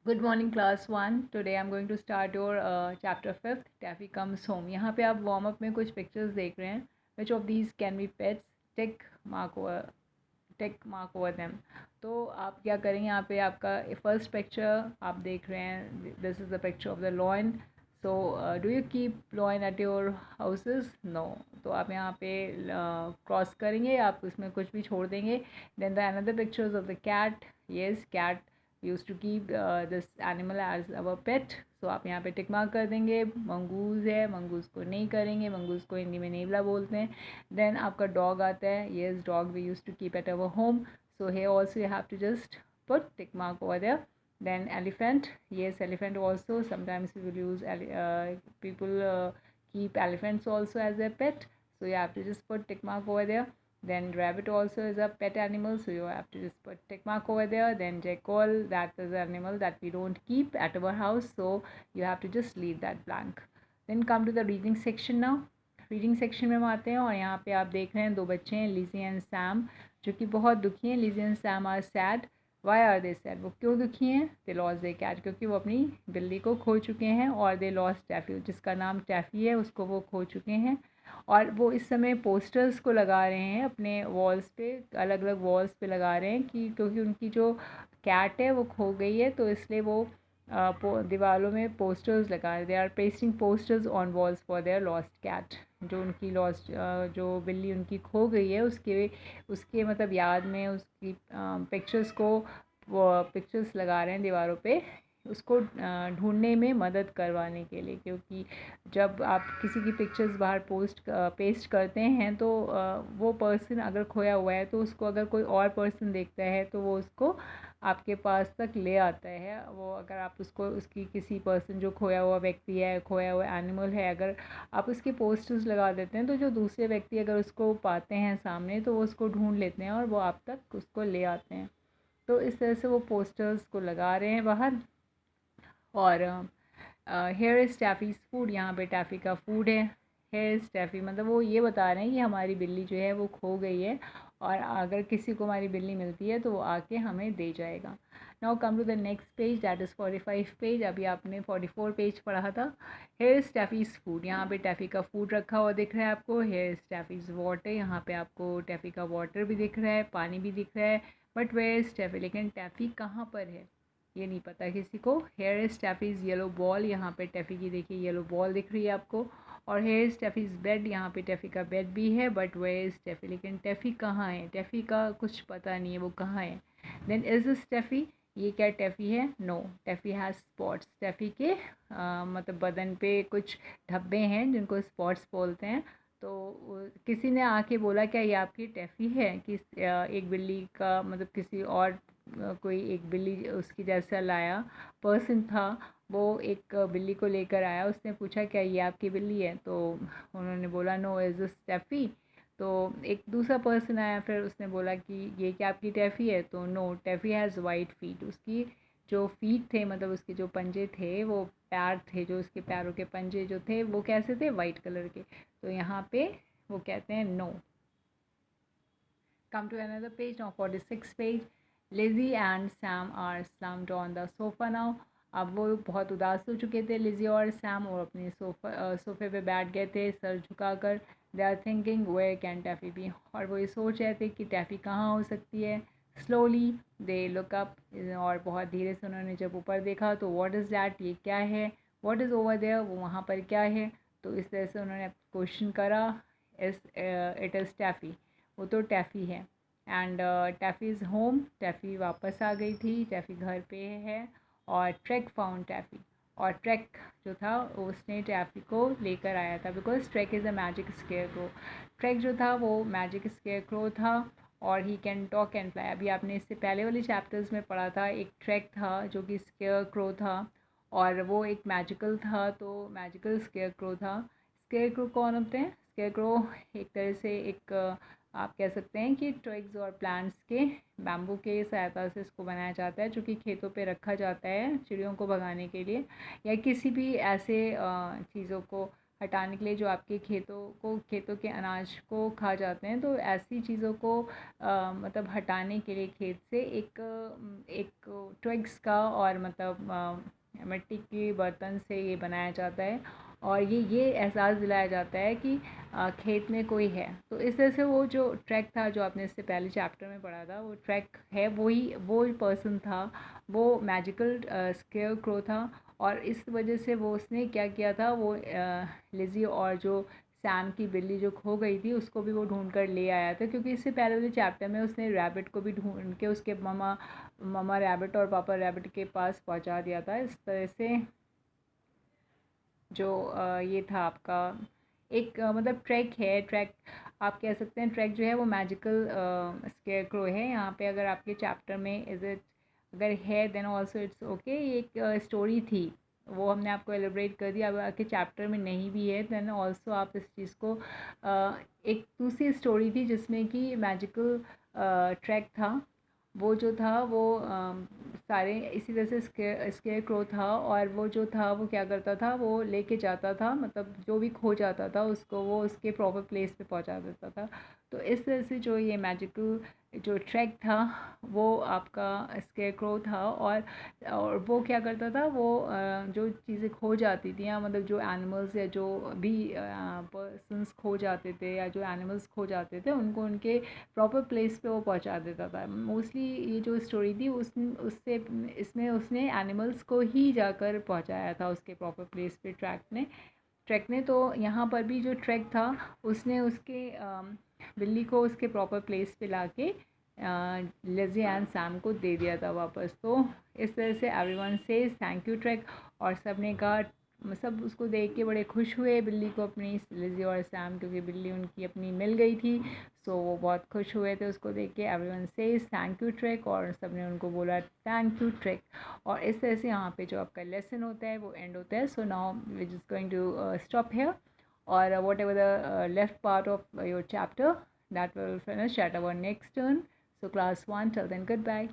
Good morning, class 1. Today I'm going to start your chapter 5th, Taffy Comes Home. यहाँ पे आप warm up में कुछ pictures देख रहे हैं. Which of these can be pets? Tick mark over them. तो आप क्या करेंगे, यहाँ पे आपका फर्स्ट पिक्चर आप देख रहे हैं. This is the picture of the lion. So do you keep lion at your houses? No. तो आप यहाँ पे क्रॉस करेंगे, आप उसमें कुछ भी छोड़ देंगे. Then the another pictures of the cat. Yes, cat use to keep this animal as our pet. So आप यहाँ पे टिक मार्क कर देंगे. मंगूज़ है, मंगूज़ को नहीं करेंगे, मंगूज़ को हिंदी में नेवला बोलते हैं. देन आपका डॉग आता है. Yes, dog we use to keep at our home. So here also you have to just put tick mark over there. Then elephant, yes, elephant also. Sometimes we will use people keep elephants also as their pet. So you have to just put tick mark over there. Then rabbit also is a pet animal, so you have to just put tick mark over there. Then jackal, that is an animal that we don't keep at our house, so you have to just leave that blank. Then come to the reading section now. Reading section में हम आते हैं और यहाँ पे आप देख रहे हैं दो बच्चे हैं, लिज़ी एंड सैम, जो कि बहुत दुखी हैं. Lizzie and Sam are sad. Why are they sad? वो क्यों दुखी हैं? दे लॉस्ट दे कैट, क्योंकि वो अपनी बिल्ली को खो चुके हैं. और दे लॉस्ट टैफ़ी, जिसका नाम टैफ़ी है, उसको वो खो चुके हैं. और वो इस समय पोस्टर्स को लगा रहे हैं अपने वॉल्स पे, अलग अलग वॉल्स पे लगा रहे हैं कि क्योंकि उनकी जो कैट है वो खो गई है, तो इसलिए वो दीवारों में पोस्टर्स लगा रहे. They are pasting posters on walls for their lost cat. जो उनकी लॉस्ट जो बिल्ली उनकी खो गई है उसके मतलब याद में उसकी पिक्चर्स को वो पिक्चर्स लगा रहे हैं दीवारों पे, उसको ढूंढने में मदद करवाने के लिए. क्योंकि जब आप किसी की पिक्चर्स बाहर पेस्ट करते हैं तो वो पर्सन अगर खोया हुआ है तो उसको अगर कोई और पर्सन देखता है तो वो उसको आपके पास तक ले आता है. वो अगर आप उसको उसकी किसी पर्सन जो खोया हुआ व्यक्ति है, खोया हुआ एनिमल है, अगर आप उसके पोस्टर्स लगा देते हैं तो जो दूसरे व्यक्ति अगर उसको पाते हैं सामने तो वो उसको ढूंढ लेते हैं और वो आप तक उसको ले आते हैं. तो इस तरह से वो पोस्टर्स को लगा रहे हैं बाहर. और हेयर इज़ टैफ़ीज़ फूड, यहाँ पे टैफ़ी का फूड है. हेयर इज़ टैफ़ी मतलब वो ये बता रहे हैं कि हमारी बिल्ली जो है वो खो गई है और अगर किसी को हमारी बिल्ली मिलती है तो वो आके हमें दे जाएगा. Now come to the next page, that is 45 page. अभी आपने 44 पेज पढ़ा था. हेयर इज़ टैफ़ीज़ फूड, यहाँ पे टैफ़ी का फूड रखा हुआ दिख रहा है आपको. हेयर इज़ टैफ़ीज़ वाटर, यहाँ पे आपको टैफ़ी का वाटर भी दिख रहा है, पानी भी दिख रहा है. बट वेयर इज़ टैफ़ी, लेकिन टैफ़ी कहाँ पर है ये नहीं पता किसी को. हेयर इज़ टैफ़ीज़ येलो बॉल, यहाँ पे टैफ़ी की देखिए येलो बॉल दिख रही है आपको. और हेयर इज़ टैफ़ीज़ बेड, यहाँ पे टैफ़ी का बेड भी है. बट वेयर इज़ टैफ़ी, लेकिन टैफ़ी कहाँ है? टैफ़ी का कुछ पता नहीं है वो कहाँ है. देन इज़ दिस टैफ़ी, ये क्या टैफ़ी है? No, Taffy has spots. Taffy के मतलब बदन पे कुछ धब्बे हैं जिनको स्पॉट्स बोलते हैं. तो किसी ने आके बोला क्या ये आपकी टैफ़ी है? कि एक बिल्ली का मतलब किसी और कोई एक बिल्ली उसकी जैसा लाया पर्सन था, वो एक बिल्ली को लेकर आया. उसने पूछा क्या ये आपकी बिल्ली है? तो उन्होंने बोला नो, इज़ दिस टैफ़ी. तो एक दूसरा पर्सन आया, फिर उसने बोला कि ये क्या आपकी टैफ़ी है? तो no, Taffy has white feet. उसकी जो फीट थे मतलब उसके जो पंजे थे, वो पैर थे, जो उसके पैरों के पंजे जो थे वो कैसे थे? वाइट कलर के. तो यहाँ पे वो कहते हैं no. Come to another page now, 46 page. Lizzie and Sam are slumped on the sofa now. अब वो बहुत उदास हो चुके थे लिज़ी और सैम, और अपने सोफ़े पे बैठ गए थे सर झुकाकर. They are thinking where can Taffy be, और वो ये सोच रहे थे कि टैफ़ी कहाँ हो सकती है. स्लोली दे लुक अप, और बहुत धीरे से उन्होंने जब ऊपर देखा तो व्हाट इज़ दैट, ये क्या है? व्हाट इज़ ओवर देयर, वो वहाँ पर क्या है? तो इस तरह से उन्होंने क्वेश्चन करा. इट इज़ टैफ़ी, वो तो टैफ़ी है. एंड टैफ़ी इज़ होम, टैफ़ी वापस आ गई थी, टैफ़ी घर पे है. और ट्रैक फाउंड टैफ़ी, और ट्रैक जो था उसने टैफ़ी को लेकर आया था, because track is a magic square crow. Track जो था वो मैजिक स्केयर क्रो था. और he can talk and fly, अभी आपने इससे पहले वाले चैप्टर्स में पढ़ा था. एक ट्रैक था जो कि स्केयर क्रो था और वो एक मैजिकल था, तो मैजिकल स्केयर क्रो था. स्केयर क्रो कौन होते हैं? स्केयर क्रो एक तरह से एक आप कह सकते हैं कि ट्विग्स और प्लांट्स के बैम्बू के सहायता से इसको बनाया जाता है, जो कि खेतों पे रखा जाता है चिड़ियों को भगाने के लिए, या किसी भी ऐसे चीज़ों को हटाने के लिए जो आपके खेतों के अनाज को खा जाते हैं। तो ऐसी चीज़ों को मतलब हटाने के लिए खेत से एक ट्विग्स का और मतलब मिट्टी के बर्तन से ये बनाया जाता है, और ये एहसास दिलाया जाता है कि खेत में कोई है। तो इस तरह से वो जो ट्रैक था जो आपने इससे पहले चैप्टर में पढ़ा था, वो ट्रैक है वो ही पर्सन था, वो मैजिकल स्केयर क्रो था। और इस वजह से वो उसने क्या किया था, वो लिज़ी और जो सैम की बिल्ली जो खो गई थी उसको भी वो ढूंढ कर ले आया था, क्योंकि इससे पहले वाले चैप्टर में उसने रैबिट को भी ढूंढ के उसके ममा रैबिट और पापा रैबिट के पास पहुंचा दिया था। इस तरह से जो ये था आपका एक मतलब ट्रैक आप कह सकते हैं। ट्रैक जो है वो मैजिकल स्केयर क्रो है यहाँ पे। अगर आपके चैप्टर में इज़ इट अगर है देन ऑल्सो इट्स ओके। एक स्टोरी थी, वो हमने आपको एलिब्रेट कर दिया। अगर आपके चैप्टर में नहीं भी है देन ऑल्सो आप इस चीज़ को एक दूसरी स्टोरी थी जिसमें कि मैजिकल ट्रैक था। वो जो था वो सारे इसी तरह से स्केयर क्रो था, और वो जो था वो क्या करता था, वो लेके जाता था, मतलब जो भी खो जाता था उसको वो उसके प्रॉपर प्लेस पे पहुंचा देता था। तो इस तरह से जो ये मैजिकल जो ट्रैक था वो आपका स्केयर क्रो था। और वो क्या करता था, वो जो चीज़ें खो जाती थी, या मतलब जो एनिमल्स या जो भी पर्सन्स खो जाते थे या जो एनिमल्स खो जाते थे उनको उनके प्रॉपर प्लेस पे वो पहुंचा देता था। मोस्टली ये जो स्टोरी थी उससे इसमें उसने एनिमल्स को ही जाकर पहुंचाया था उसके प्रॉपर प्लेस पे ट्रैक ने। तो यहाँ पर भी जो ट्रैक था उसने उसके बिल्ली को उसके प्रॉपर प्लेस पे लाके लिज़ी एंड सैम को दे दिया था वापस। तो इस तरह से everyone says thank you track, और सब ने कहा, सब उसको देख के बड़े खुश हुए बिल्ली को अपनी, लिज़ी और सैम, क्योंकि बिल्ली उनकी अपनी मिल गई थी। सो वो बहुत खुश हुए थे उसको देख के। Everyone says thank you track, और सब ने उनको बोला थैंक यू ट्रैक। और इस तरह से यहाँ पे जो आपका लेसन होता है वो एंड होता है। So now we just going to stop here, or whatever the left part of your chapter that will finish at our next turn. So class 1, till then, goodbye.